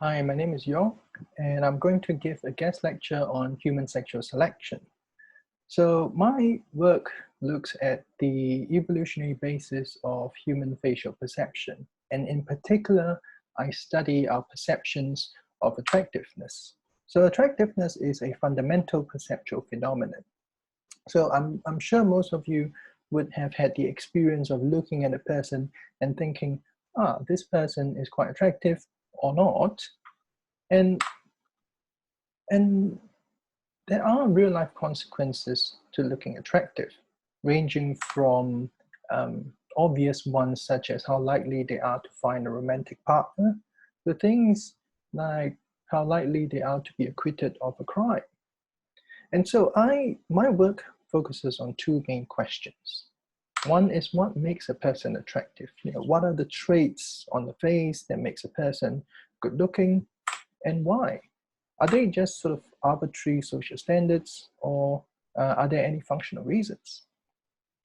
Hi, my name is Yong, and I'm going to give a guest lecture on human sexual selection. So my work looks at the evolutionary basis of human facial perception, and in particular, I study our perceptions of attractiveness. So attractiveness is a fundamental perceptual phenomenon. So I'm sure most of you would have had the experience of looking at a person and thinking, this person is quite attractive or not. And there are real life consequences to looking attractive, ranging from obvious ones such as how likely they are to find a romantic partner, to things like how likely they are to be acquitted of a crime. And so my work focuses on two main questions. One is what makes a person attractive? What are the traits on the face that makes a person good looking, and why? Are they just sort of arbitrary social standards, or are there any functional reasons?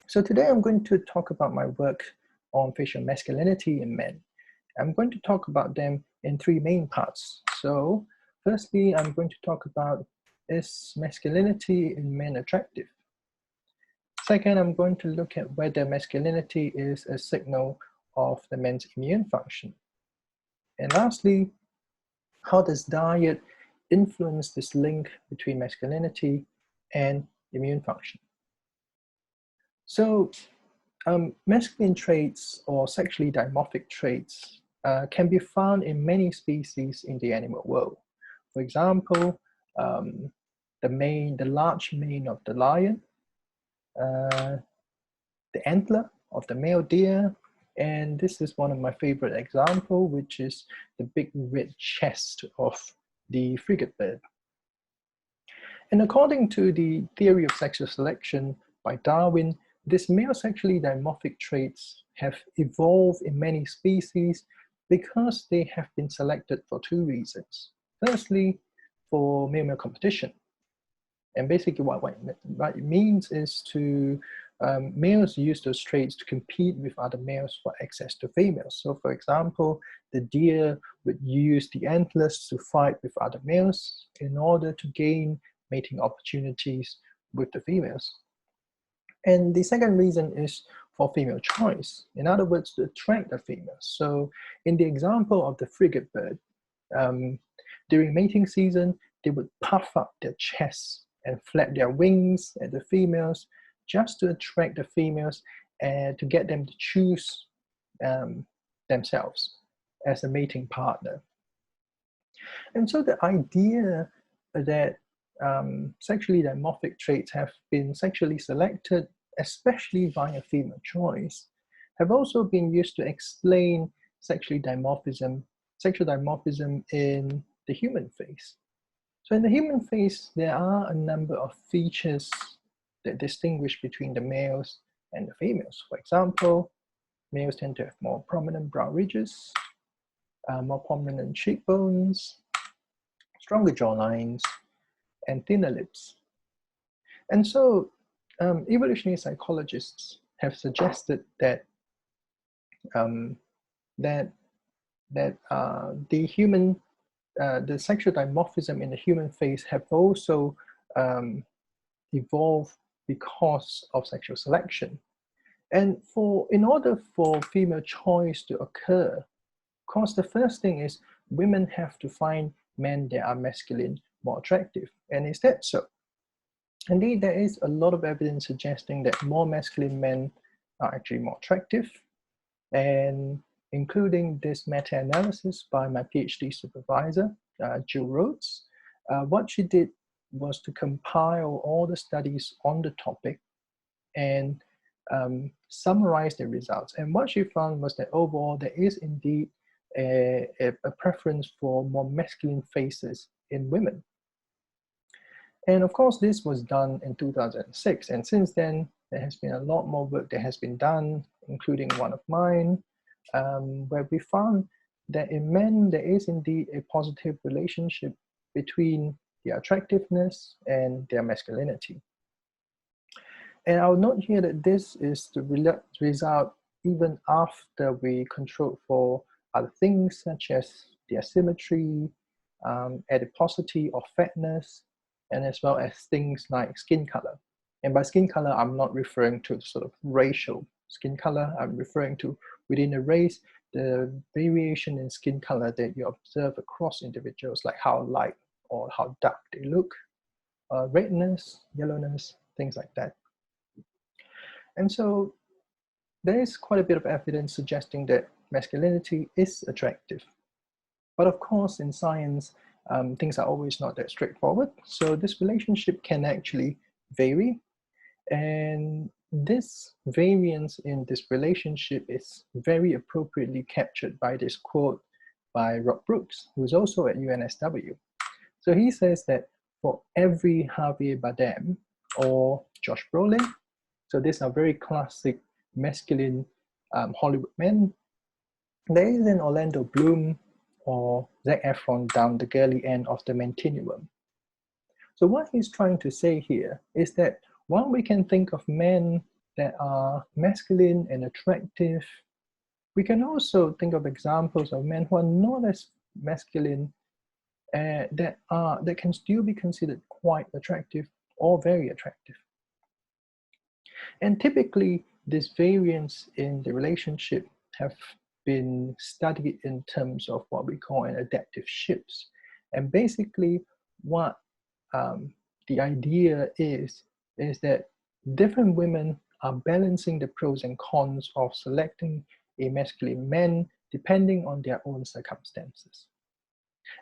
So today I'm going to talk about my work on facial masculinity in men. I'm going to talk about them in three main parts. So firstly, I'm going to talk about, is masculinity in men attractive? Second, I'm going to look at whether masculinity is a signal of the man's immune function. And lastly, how does diet influence this link between masculinity and immune function? So masculine traits or sexually dimorphic traits can be found in many species in the animal world. For example, the large mane of the lion, the antler of the male deer, and this is one of my favorite examples, which is the big red chest of the frigate bird. And according to the theory of sexual selection by Darwin, these male sexually dimorphic traits have evolved in many species because they have been selected for two reasons. Firstly, for male-male competition. And basically what it means is to males use those traits to compete with other males for access to females. So for example, the deer would use the antlers to fight with other males in order to gain mating opportunities with the females. And the second reason is for female choice. In other words, to attract the females. So in the example of the frigate bird, during mating season, they would puff up their chests and flap their wings at the females just to attract the females and to get them to choose themselves as a mating partner. And so the idea that sexually dimorphic traits have been sexually selected, especially via female choice, have also been used to explain sexual dimorphism in the human face. So in the human face, there are a number of features that distinguish between the males and the females. For example, males tend to have more prominent brow ridges, more prominent cheekbones, stronger jawlines, and thinner lips. And so evolutionary psychologists have suggested that the sexual dimorphism in the human face have also evolved because of sexual selection. And in order for female choice to occur, of course, the first thing is women have to find men that are masculine more attractive. And is that so? Indeed, there is a lot of evidence suggesting that more masculine men are actually more attractive, and including this meta-analysis by my PhD supervisor, Jill Rhodes. What she did was to compile all the studies on the topic and summarize the results. And what she found was that overall, there is indeed a preference for more masculine faces in women. And of course, this was done in 2006. And since then, there has been a lot more work that has been done, including one of mine, where we found that in men, there is indeed a positive relationship between their attractiveness and their masculinity. And I'll note here that this is the result even after we control for other things such as the asymmetry, adiposity or fatness, and as well as things like skin color. And by skin color, I'm not referring to sort of racial skin color. I'm referring to within a race, the variation in skin color that you observe across individuals, like how light or how dark they look, redness, yellowness, things like that. And so there is quite a bit of evidence suggesting that masculinity is attractive. But of course, in science, things are always not that straightforward. So this relationship can actually vary. And this variance in this relationship is very appropriately captured by this quote by Rob Brooks, who is also at UNSW. So he says that for every Javier Bardem or Josh Brolin, so these are very classic masculine Hollywood men, there is an Orlando Bloom or Zac Efron down the girly end of the continuum. So what he's trying to say here is that while we can think of men that are masculine and attractive, we can also think of examples of men who are not as masculine that can still be considered quite attractive or very attractive. And typically, this variance in the relationship have been studied in terms of what we call an adaptive shifts. And basically, what the idea is that different women are balancing the pros and cons of selecting a masculine man depending on their own circumstances.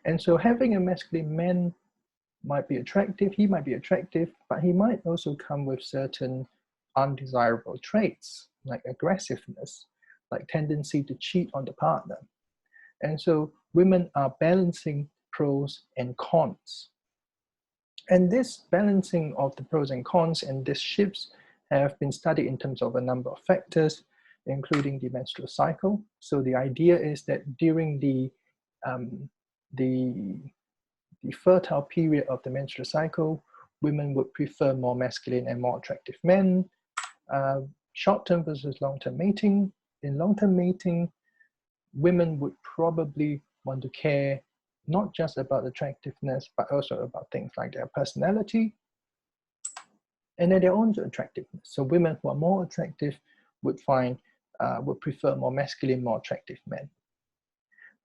And so having a masculine man might be attractive, he might be attractive, but he might also come with certain undesirable traits like aggressiveness, like tendency to cheat on the partner. And so women are balancing pros and cons. And this balancing of the pros and cons and these shifts have been studied in terms of a number of factors, including the menstrual cycle. So the idea is that during the fertile period of the menstrual cycle, women would prefer more masculine and more attractive men. Short-term versus long-term mating. In long-term mating, women would probably want to care not just about attractiveness, but also about things like their personality and then their own attractiveness. So women who are more attractive would prefer more masculine, more attractive men.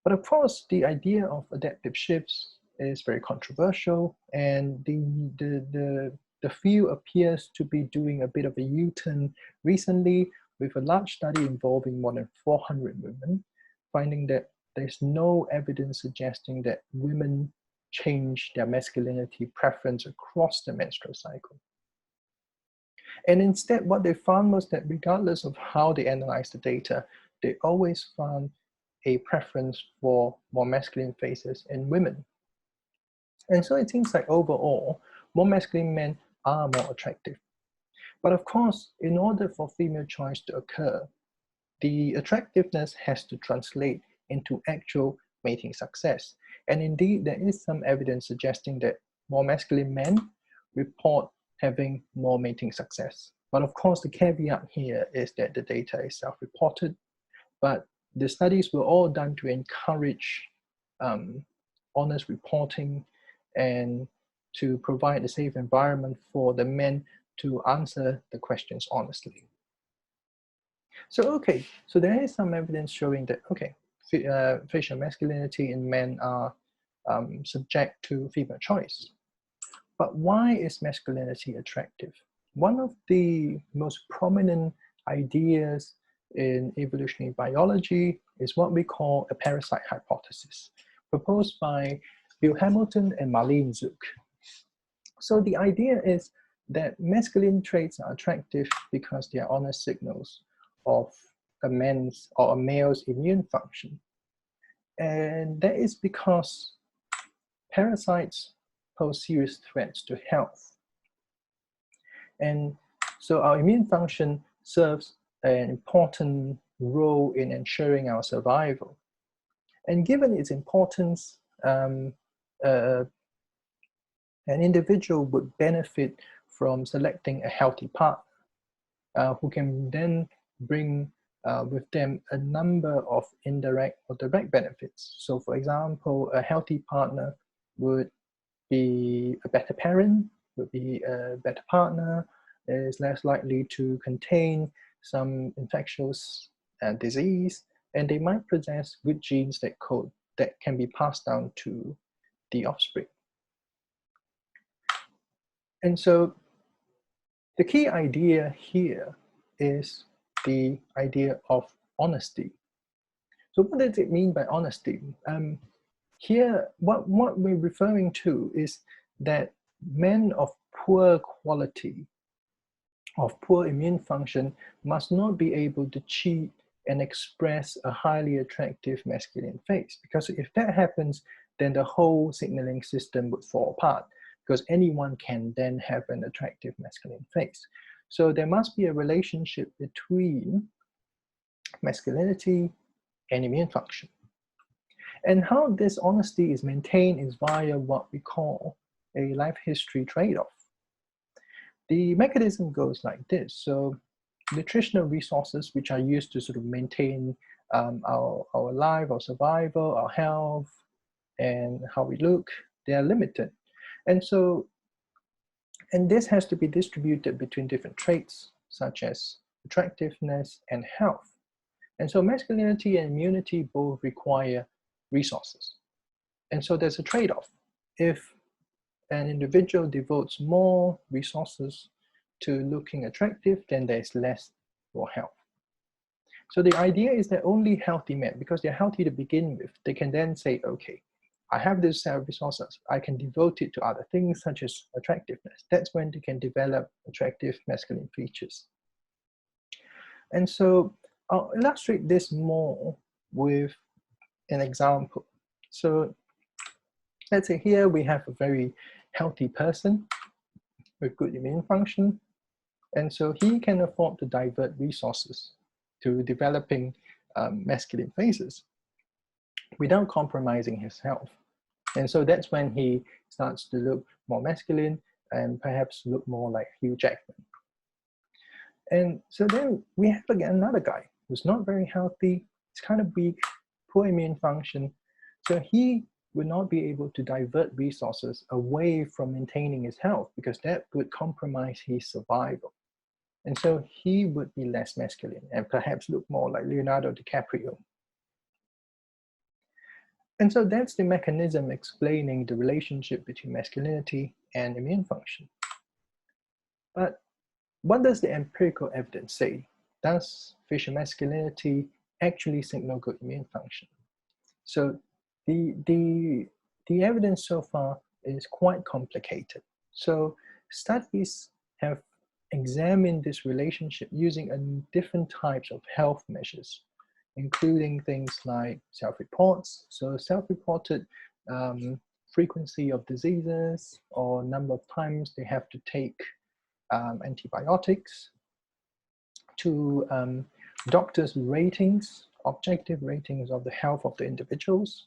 But of course, the idea of adaptive shifts is very controversial, and the field appears to be doing a bit of a U-turn recently with a large study involving more than 400 women, finding that there's no evidence suggesting that women change their masculinity preference across the menstrual cycle. And instead, what they found was that regardless of how they analyzed the data, they always found a preference for more masculine faces in women. And so it seems like overall, more masculine men are more attractive. But of course, in order for female choice to occur, the attractiveness has to translate into actual mating success. And indeed, there is some evidence suggesting that more masculine men report having more mating success. But of course, the caveat here is that the data is self-reported, but the studies were all done to encourage honest reporting and to provide a safe environment for the men to answer the questions honestly. So, okay, so there is some evidence showing that, okay, facial masculinity in men are subject to female choice. But why is masculinity attractive? One of the most prominent ideas in evolutionary biology is what we call a parasite hypothesis, proposed by Bill Hamilton and Marlene Zuk. So the idea is that masculine traits are attractive because they are honest signals of a man's or a male's immune function. And that is because parasites pose serious threats to health. And so our immune function serves an important role in ensuring our survival. And given its importance, an individual would benefit from selecting a healthy partner who can then bring with them a number of indirect or direct benefits. So for example, a healthy partner would be a better parent, would be a better partner, is less likely to contain some infectious disease, and they might possess good genes that can be passed down to the offspring. And so the key idea here is the idea of honesty. So what does it mean by honesty? Here, what we're referring to is that men of poor quality, of poor immune function, must not be able to cheat and express a highly attractive masculine face. Because if that happens, then the whole signaling system would fall apart, because anyone can then have an attractive masculine face. So there must be a relationship between masculinity and immune function. And how this honesty is maintained is via what we call a life history trade-off. The mechanism goes like this. So nutritional resources which are used to sort of maintain our life, our survival, our health, and how we look, they are limited. And so, and this has to be distributed between different traits such as attractiveness and health. And so masculinity and immunity both require resources. And so there's a trade-off. If an individual devotes more resources to looking attractive, then there's less for health. So the idea is that only healthy men, because they're healthy to begin with, they can then say, okay, I have this set of resources, I can devote it to other things such as attractiveness. That's when they can develop attractive masculine features. And so I'll illustrate this more with an example. So let's say here we have a very healthy person with good immune function. And so he can afford to divert resources to developing masculine faces without compromising his health. And so that's when he starts to look more masculine and perhaps look more like Hugh Jackman. And so then we have again another guy who's not very healthy, he's kind of weak, poor immune function. So he would not be able to divert resources away from maintaining his health because that would compromise his survival. And so he would be less masculine and perhaps look more like Leonardo DiCaprio. And so that's the mechanism explaining the relationship between masculinity and immune function. But what does the empirical evidence say? Does facial masculinity actually signal good immune function? So the evidence so far is quite complicated. So studies have examined this relationship using different types of health measures, including things like self-reports. So self-reported frequency of diseases or number of times they have to take antibiotics, to doctors' ratings, objective ratings of the health of the individuals.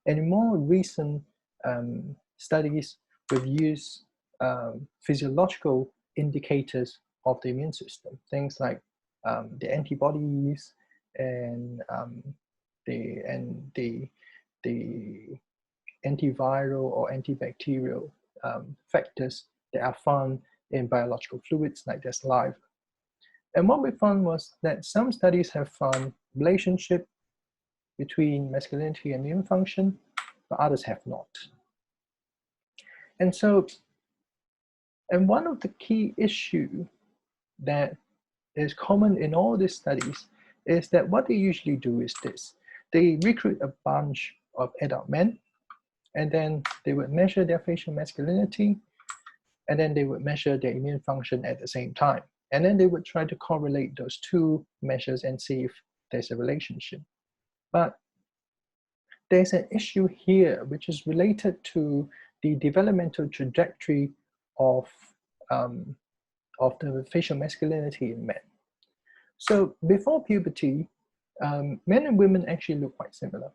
And in more recent studies, we've used physiological indicators of the immune system, things like the antibodies and the antiviral or antibacterial factors that are found in biological fluids like their saliva. And what we found was that some studies have found relationship between masculinity and immune function, but others have not. And so, and one of the key issues that is common in all these studies is that what they usually do is this. They recruit a bunch of adult men, and then they would measure their facial masculinity, and then they would measure their immune function at the same time. And then they would try to correlate those two measures and see if there's a relationship. But there's an issue here which is related to the developmental trajectory of the facial masculinity in men. So before puberty, men and women actually look quite similar.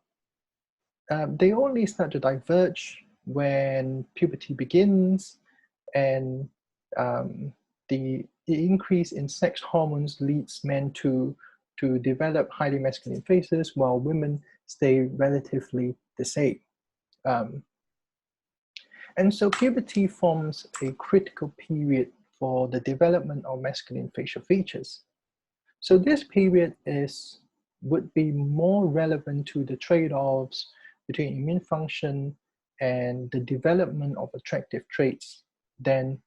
They only start to diverge when puberty begins, and the increase in sex hormones leads men to to develop highly masculine faces, while women stay relatively the same. And so puberty forms a critical period for the development of masculine facial features. So this period would be more relevant to the trade-offs between immune function and the development of attractive traits than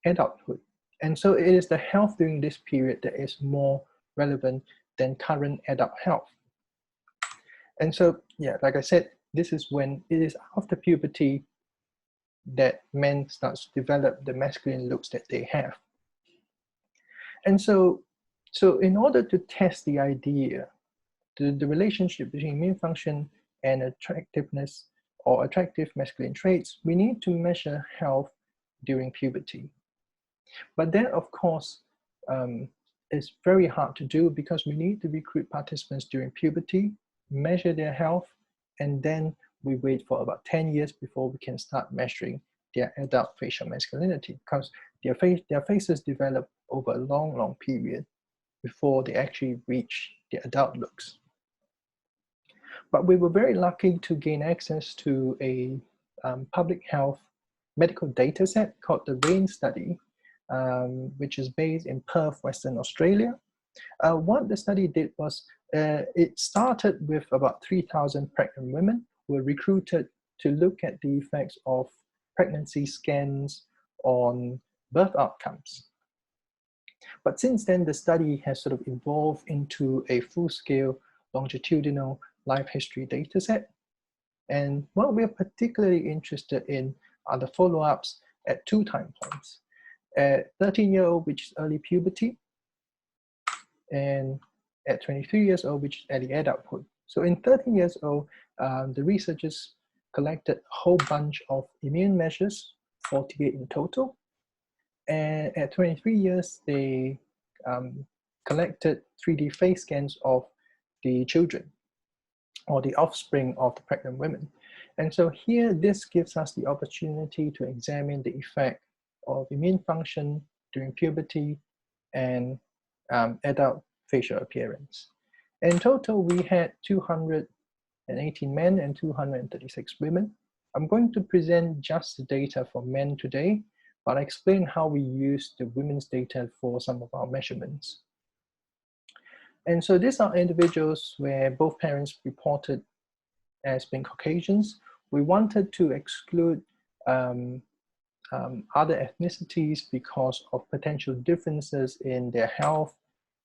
adulthood. And so it is the health during this period that is more relevant than current adult health. And so, yeah, like I said, this is when it is after puberty that men start to develop the masculine looks that they have. And so in order to test the idea, the relationship between immune function and attractiveness or attractive masculine traits, we need to measure health during puberty. But that, of course, is very hard to do because we need to recruit participants during puberty, measure their health, and then we wait for about 10 years before we can start measuring their adult facial masculinity, because their faces develop over a long period before they actually reach their adult looks. But we were very lucky to gain access to a public health medical data set called the Raine Study, which is based in Perth, Western Australia. What the study did was it started with about 3,000 pregnant women who were recruited to look at the effects of pregnancy scans on birth outcomes. But since then, the study has sort of evolved into a full-scale longitudinal life history data set. And what we're particularly interested in are the follow-ups at 2 time points. At 13-year-old, which is early puberty, and at 23 years old, which is early adulthood. So in 13 years old, the researchers collected a whole bunch of immune measures, 48 in total. And at 23 years, they collected 3D face scans of the children or the offspring of the pregnant women. And so here, this gives us the opportunity to examine the effect of immune function during puberty and adult facial appearance. In total, we had 218 men and 236 women. I'm going to present just the data for men today, but I'll explain how we use the women's data for some of our measurements. And so these are individuals where both parents reported as being Caucasians. We wanted to exclude other ethnicities because of potential differences in their health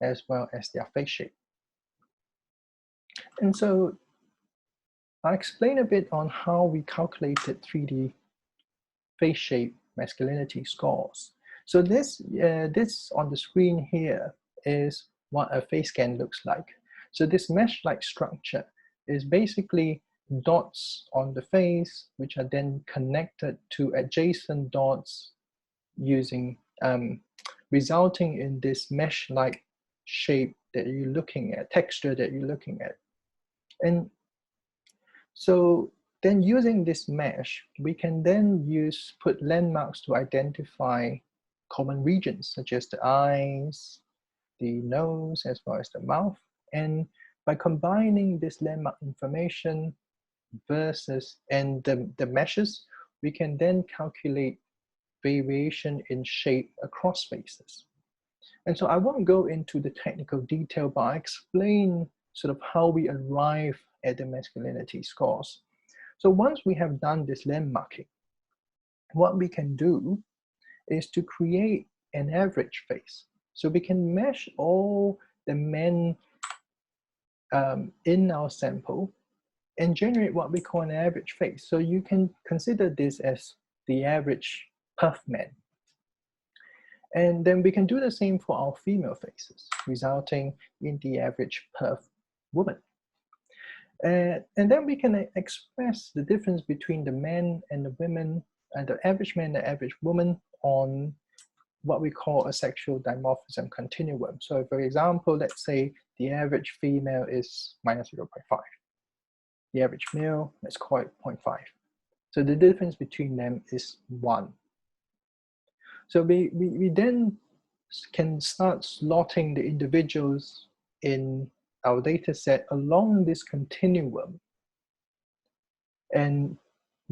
as well as their face shape. And so I'll explain a bit on how we calculated 3D face shape masculinity scores. So this on the screen here is what a face scan looks like. So this mesh-like structure is basically dots on the face, which are then connected to adjacent dots using, resulting in this mesh-like shape that you're looking at, texture that you're looking at. And so then using this mesh, we can then put landmarks to identify common regions, such as the eyes, the nose, as well as the mouth. And by combining this landmark information and the meshes, we can then calculate variation in shape across faces. And so I won't go into the technical detail, but I explain sort of how we arrive at the masculinity scores. So once we have done this landmarking, what we can do is to create an average face. So we can mesh all the men in our sample and generate what we call an average face. So you can consider this as the average Perth man. And then we can do the same for our female faces, resulting in the average Perth woman. And then we can express the difference between the men and the women, and the average man and the average woman on what we call a sexual dimorphism continuum. So for example, let's say the average female is -0.5. The average male, let's call it 0.5. So the difference between them is 1. So we then can start slotting the individuals in our data set along this continuum and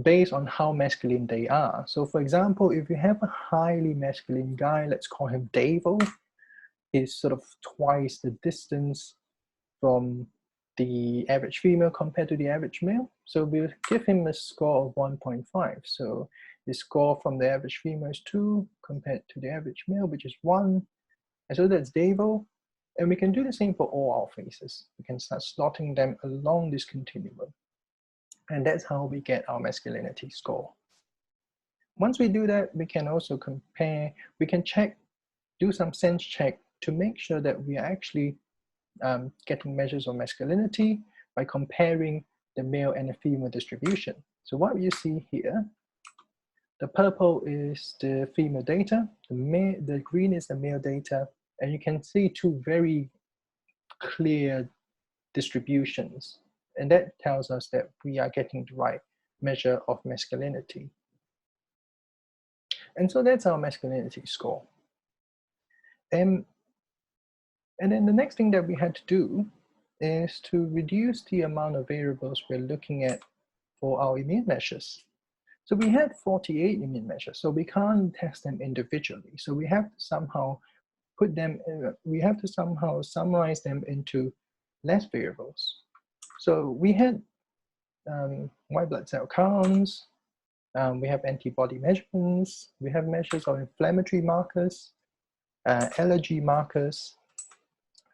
based on how masculine they are. So for example, if you have a highly masculine guy, let's call him Davo, he's sort of twice the distance from the average female compared to the average male. So we'll give him a score of 1.5. So the score from the average female is 2 compared to the average male, which is 1. And so that's Davo. And we can do the same for all our faces. We can start slotting them along this continuum. And that's how we get our masculinity score. Once we do that, we can also compare, we can check, do some sense check to make sure that we are actually getting measures of masculinity by comparing the male and the female distribution. So what you see here, the purple is the female data, the green is the male data, and you can see two very clear distributions. And that tells us that we are getting the right measure of masculinity. And so that's our masculinity score. And then the next thing that we had to do is to reduce the amount of variables we're looking at for our immune measures. So we had 48 immune measures, so we can't test them individually. So we have to somehow put them, we have to somehow summarize them into less variables. So we had white blood cell counts, we have antibody measurements, we have measures of inflammatory markers, allergy markers,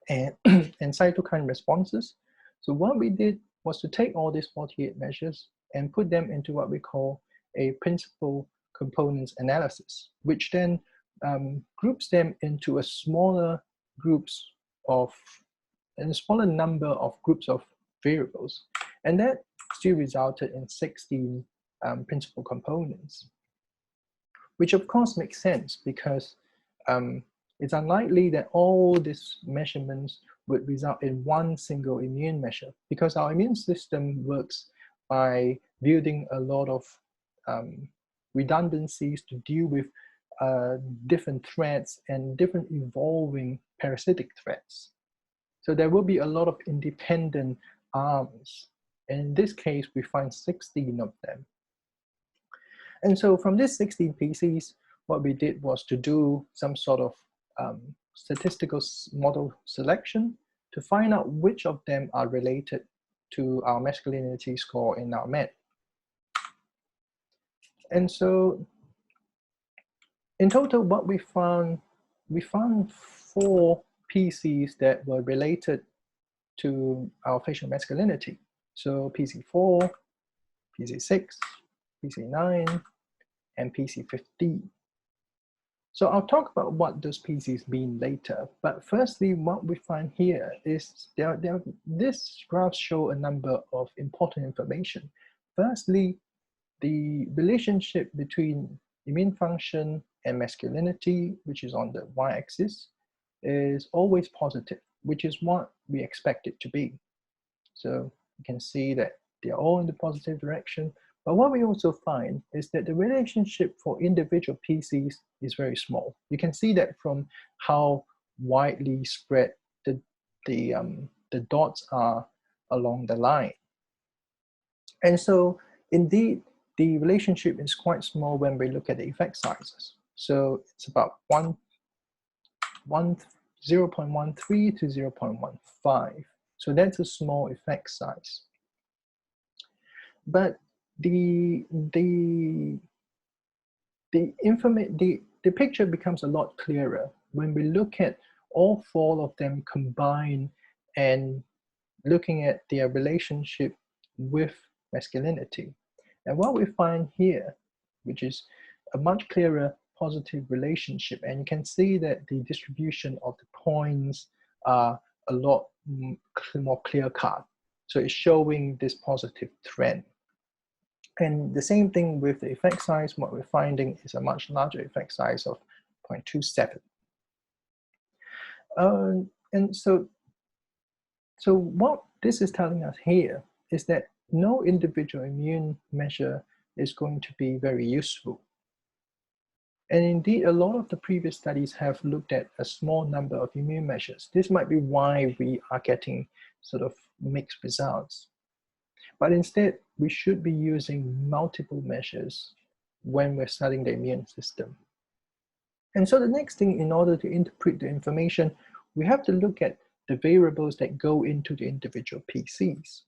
and, and cytokine responses. So what we did was to take all these 48 measures and put them into what we call a principal components analysis, which then groups them into a smaller number of groups of variables. And that still resulted in 16 principal components, which of course makes sense because it's unlikely that all these measurements would result in one single immune measure, because our immune system works by building a lot of redundancies to deal with different threats and different evolving parasitic threats. So there will be a lot of independent arms. And in this case, we find 16 of them. And so from this 16 pieces, what we did was to do some sort of statistical model selection to find out which of them are related to our masculinity score in our MET. And so in total, what we found 4 PCs that were related to our facial masculinity. So PC4, PC6, PC9, and PC15. So I'll talk about what those PCs mean later. But firstly, what we find here is this graph show a number of important information. Firstly, the relationship between immune function and masculinity, which is on the y-axis, is always positive, which is what we expect it to be. So you can see that they're all in the positive direction. But what we also find is that the relationship for individual PCs is very small. You can see that from how widely spread the dots are along the line. And so indeed, the relationship is quite small when we look at the effect sizes. So it's about 0.13 to 0.15. So that's a small effect size. But the picture becomes a lot clearer when we look at all 4 of them combined and looking at their relationship with masculinity. And what we find here, which is a much clearer positive relationship, and you can see that the distribution of the points are a lot more clear-cut. So it's showing this positive trend. And the same thing with the effect size. What we're finding is a much larger effect size of 0.27. And so what this is telling us here is that no individual immune measure is going to be very useful. And indeed, a lot of the previous studies have looked at a small number of immune measures. This might be why we are getting sort of mixed results. But instead, we should be using multiple measures when we're studying the immune system. And so the next thing, in order to interpret the information, we have to look at the variables that go into the individual PCs.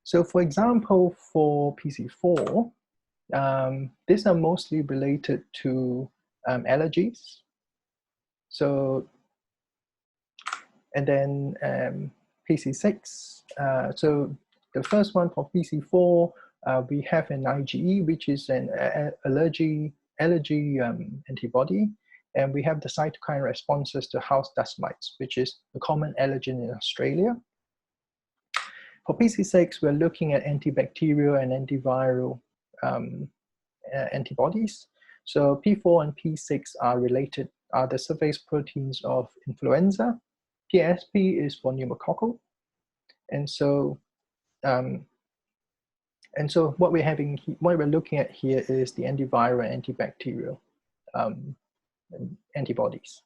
So for example, for PC4, these are mostly related to allergies. So, and then PC6, so the first one for PC4, we have an IgE, which is an allergy antibody, and we have the cytokine responses to house dust mites, which is a common allergen in Australia. For PC6, we're looking at antibacterial and antiviral antibodies. So P4 and P6 are related, are the surface proteins of influenza. PSP is for pneumococcal. And so what we're looking at here is the antiviral and antibacterial antibodies.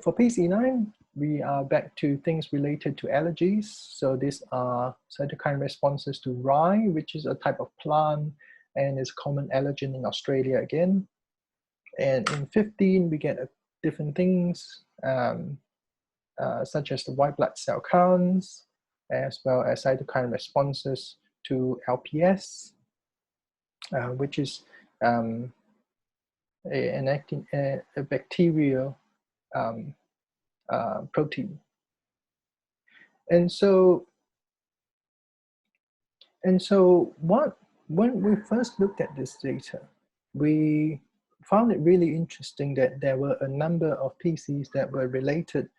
For PC9, we are back to things related to allergies. So these are cytokine responses to rye, which is a type of plant and is a common allergen in Australia again. And in 15, we get different things such as the white blood cell counts, as well as cytokine responses to LPS, which is a bacterial protein. And so when we first looked at this data, we found it really interesting that there were a number of PCs that were related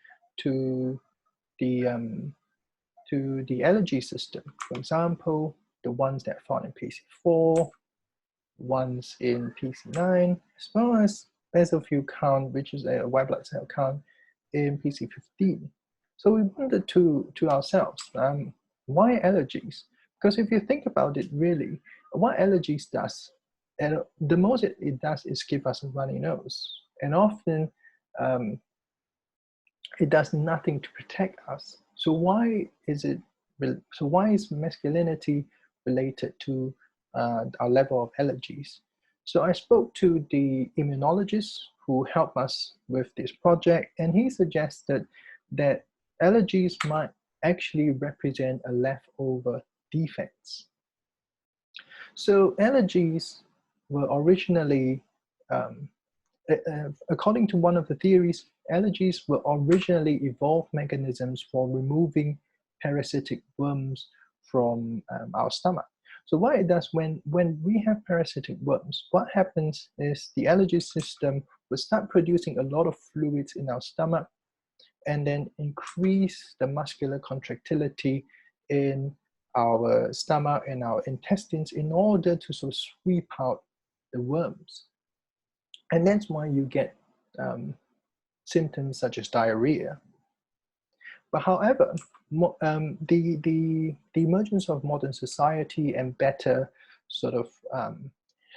to the allergy system. For example, the ones that are found in PC4, ones in PC9, as well as basophil count, which is a white blood cell count in PC15. So we wondered to ourselves, why allergies? Because if you think about it really, what allergies does, and the most it does is give us a runny nose. And often it does nothing to protect us. So why is masculinity related to our level of allergies? So I spoke to the immunologist who helped us with this project, and he suggested that allergies might actually represent a leftover defects. So allergies were originally, according to one of the theories, allergies were originally evolved mechanisms for removing parasitic worms from our stomach. So what it does when we have parasitic worms, what happens is the allergy system will start producing a lot of fluids in our stomach and then increase the muscular contractility in our stomach and our intestines in order to sort of sweep out the worms. And that's why you get symptoms such as diarrhea. But however, the emergence of modern society and better sort of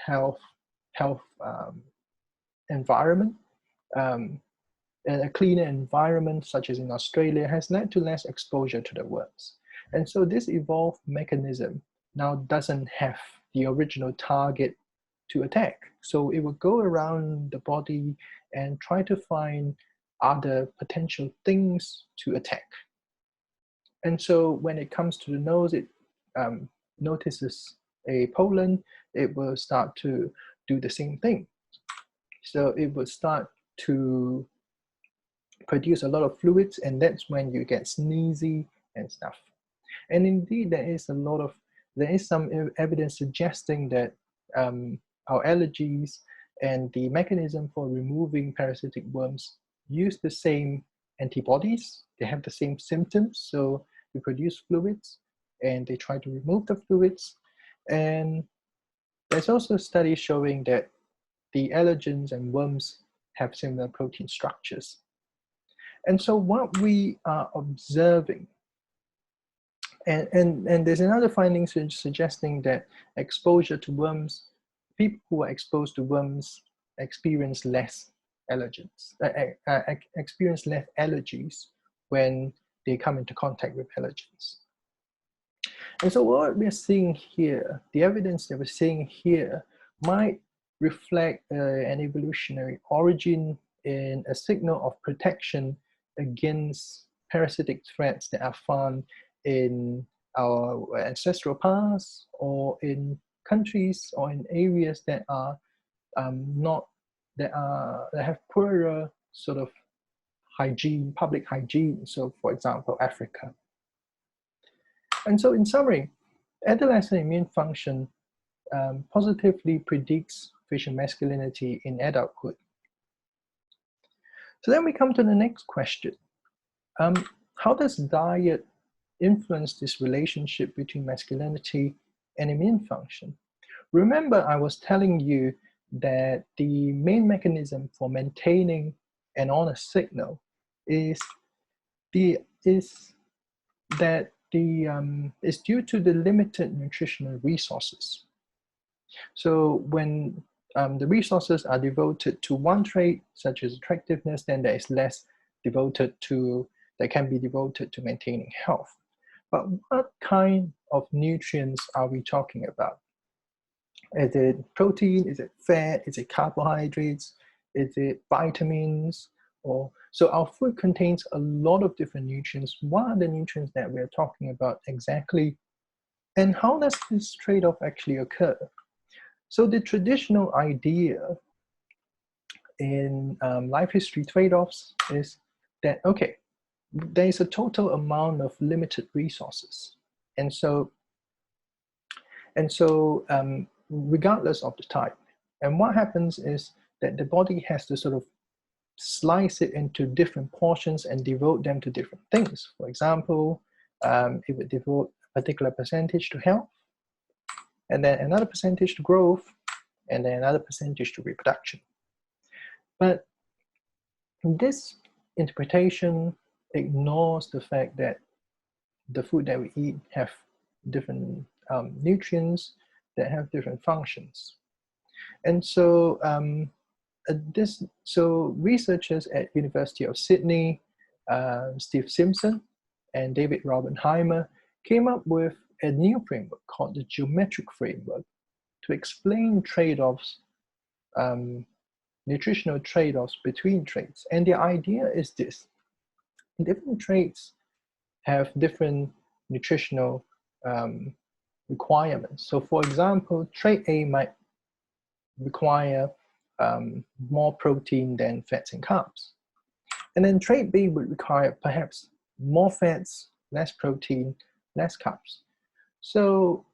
health environment and a cleaner environment, such as in Australia, has led to less exposure to the worms. And so this evolved mechanism now doesn't have the original target to attack. So it will go around the body and try to find other potential things to attack. And so when it comes to the nose, it notices a pollen, it will start to do the same thing. So it will start to produce a lot of fluids, and that's when you get sneezy and stuff. And indeed, there is some evidence suggesting that our allergies and the mechanism for removing parasitic worms use the same antibodies. They have the same symptoms, so they produce fluids and they try to remove the fluids. And there's also studies showing that the allergens and worms have similar protein structures. And so what we are observing, and there's another finding suggesting that exposure to worms, people who are exposed to worms experience less allergens, experience less allergies when they come into contact with allergens. And so what we're seeing here, the evidence that we're seeing here might reflect an evolutionary origin in a signal of protection against parasitic threats that are found in our ancestral past, or in countries or in areas that are that have poorer sort of hygiene, public hygiene. So for example, Africa. And so in summary, adolescent immune function positively predicts facial masculinity in adulthood. So then we come to the next question. How does diet influence this relationship between masculinity and immune function? Remember, I was telling you that the main mechanism for maintaining an honest signal is due to the limited nutritional resources. So when the resources are devoted to one trait, such as attractiveness, then there is less that can be devoted to maintaining health. But what kind of nutrients are we talking about? Is it protein? Is it fat? Is it carbohydrates? Is it vitamins? So our food contains a lot of different nutrients. What are the nutrients that we're talking about exactly? And how does this trade-off actually occur? So the traditional idea in life history trade-offs is that, okay, there is a total amount of limited resources. And so regardless of the type. And what happens is that the body has to sort of slice it into different portions and devote them to different things. For example, it would devote a particular percentage to health, and then another percentage to growth, and then another percentage to reproduction. But this interpretation ignores the fact that the food that we eat have different nutrients that have different functions. And so researchers at University of Sydney, Steve Simpson and David Robbenheimer, came up with a new framework called the geometric framework to explain trade-offs, nutritional trade-offs between traits. And the idea is this: different traits have different nutritional requirements. So for example, trait A might require more protein than fats and carbs. And then trait B would require perhaps more fats, less protein, less carbs. So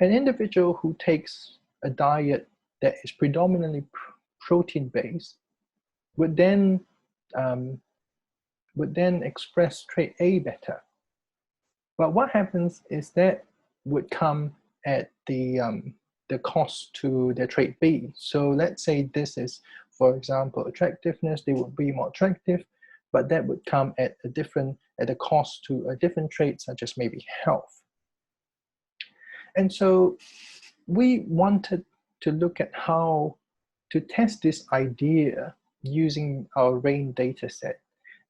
an individual who takes a diet that is predominantly protein-based would then express trait A better. But what happens is that would come at the cost to their trait B. So let's say this is, for example, attractiveness. They would be more attractive, but that would come at a cost to a different trait, such as maybe health. And so we wanted to look at how to test this idea using our Raine data set.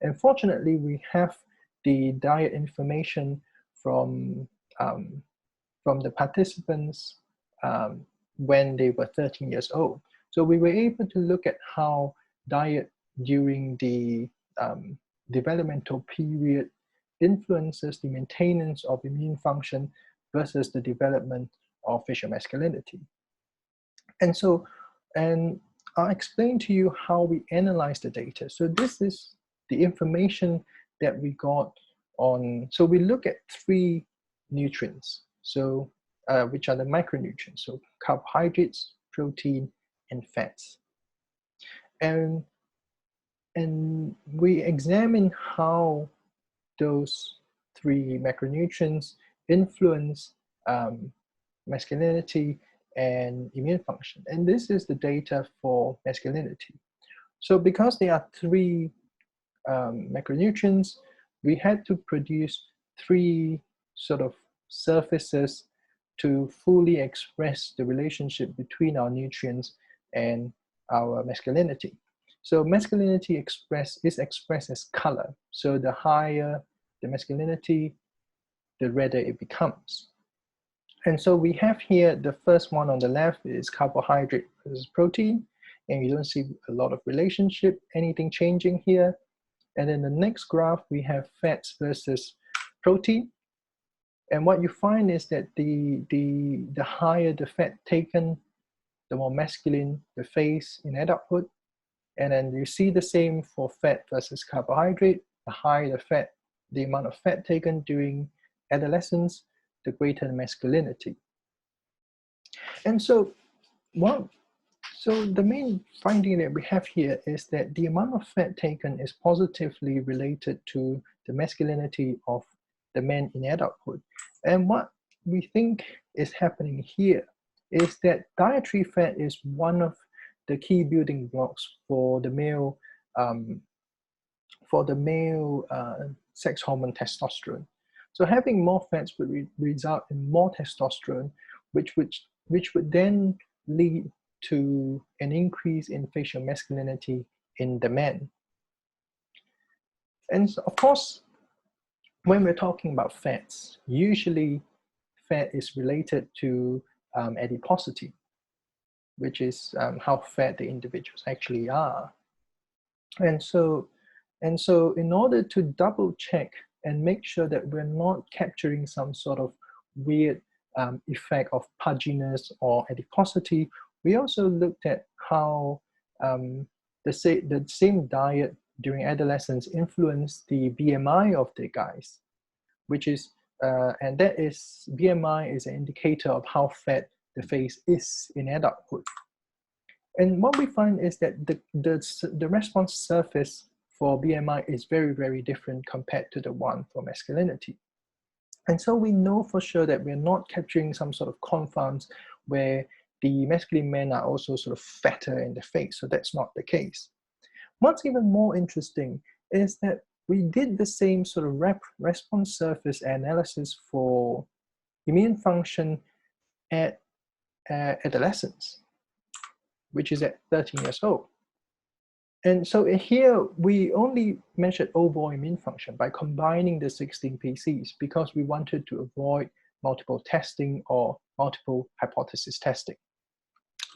And fortunately, we have the diet information from the participants when they were 13 years old. So we were able to look at how diet during the developmental period influences the maintenance of immune function versus the development of facial masculinity. And I'll explain to you how we analyze the data. So this is the information that we got on, so we look at 3 nutrients, so which are the micronutrients, so carbohydrates, protein, and fats. And we examine how those 3 macronutrients influence masculinity and immune function. And this is the data for masculinity. So because there are 3 macronutrients, we had to produce 3 sort of surfaces to fully express the relationship between our nutrients and our masculinity. So masculinity is expressed as color. So the higher the masculinity, the redder it becomes. And so we have here, the first one on the left is carbohydrate versus protein, and you don't see a lot of relationship, anything changing here. And then the next graph, we have fats versus protein. And what you find is that the higher the fat taken, the more masculine the face in adulthood. And then you see the same for fat versus carbohydrate. The higher the fat, the amount of fat taken during adolescence, the greater the masculinity. And so the main finding that we have here is that the amount of fat taken is positively related to the masculinity of the men in adulthood. And what we think is happening here is that dietary fat is one of the key building blocks for the male sex hormone testosterone. So having more fats would result in more testosterone, which would then lead to an increase in facial masculinity in the men. And so, of course, when we're talking about fats, usually fat is related to adiposity, which is how fat the individuals actually are. And so in order to double check and make sure that we're not capturing some sort of weird effect of pudginess or adiposity, we also looked at how the same diet during adolescence influenced the BMI of the guys, which is, and that is, BMI is an indicator of how fat the face is in adulthood. And what we find is that the response surface for BMI is very, very different compared to the one for masculinity. And so we know for sure that we're not capturing some sort of confounds where the masculine men are also sort of fatter in the face. So that's not the case. What's even more interesting is that we did the same sort of response surface analysis for immune function at adolescence, which is at 13 years old. And so here we only measured overall immune function by combining the 16 PCs because we wanted to avoid multiple testing or multiple hypothesis testing.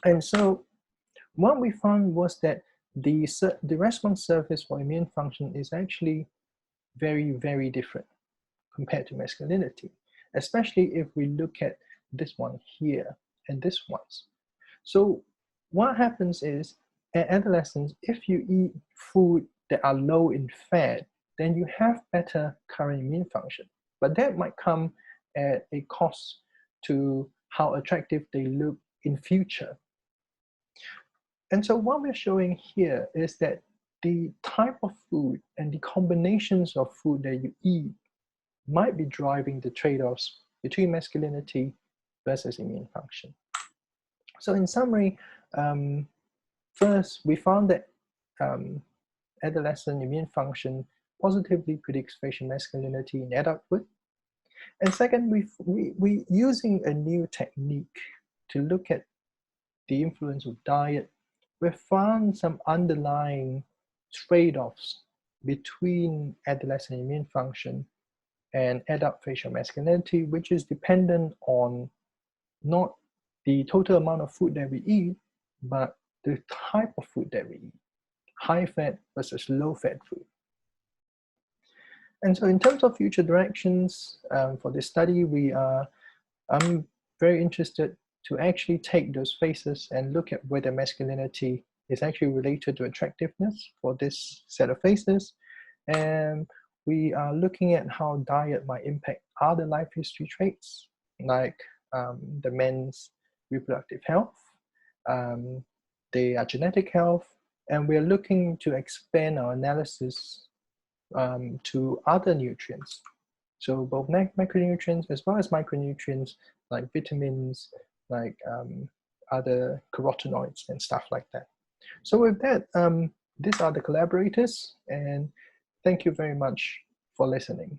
And so what we found was that the response surface for immune function is actually very, very different compared to masculinity, especially if we look at this one here and this one. So what happens is, at adolescence, if you eat food that are low in fat, then you have better current immune function. But that might come at a cost to how attractive they look in future. And so what we're showing here is that the type of food and the combinations of food that you eat might be driving the trade-offs between masculinity versus immune function. So in summary, first, we found that adolescent immune function positively predicts facial masculinity in adulthood. And second, we using a new technique to look at the influence of diet. We found some underlying trade-offs between adolescent immune function and adult facial masculinity, which is dependent on not the total amount of food that we eat, but the type of food that we eat, high fat versus low fat food. And so in terms of future directions for this study, I'm very interested to actually take those faces and look at whether masculinity is actually related to attractiveness for this set of faces. And we are looking at how diet might impact other life history traits, like the men's reproductive health, their genetic health, and we're looking to expand our analysis to other nutrients. So both macronutrients as well as micronutrients like vitamins, like other carotenoids and stuff like that. So with that, these are the collaborators, and thank you very much for listening.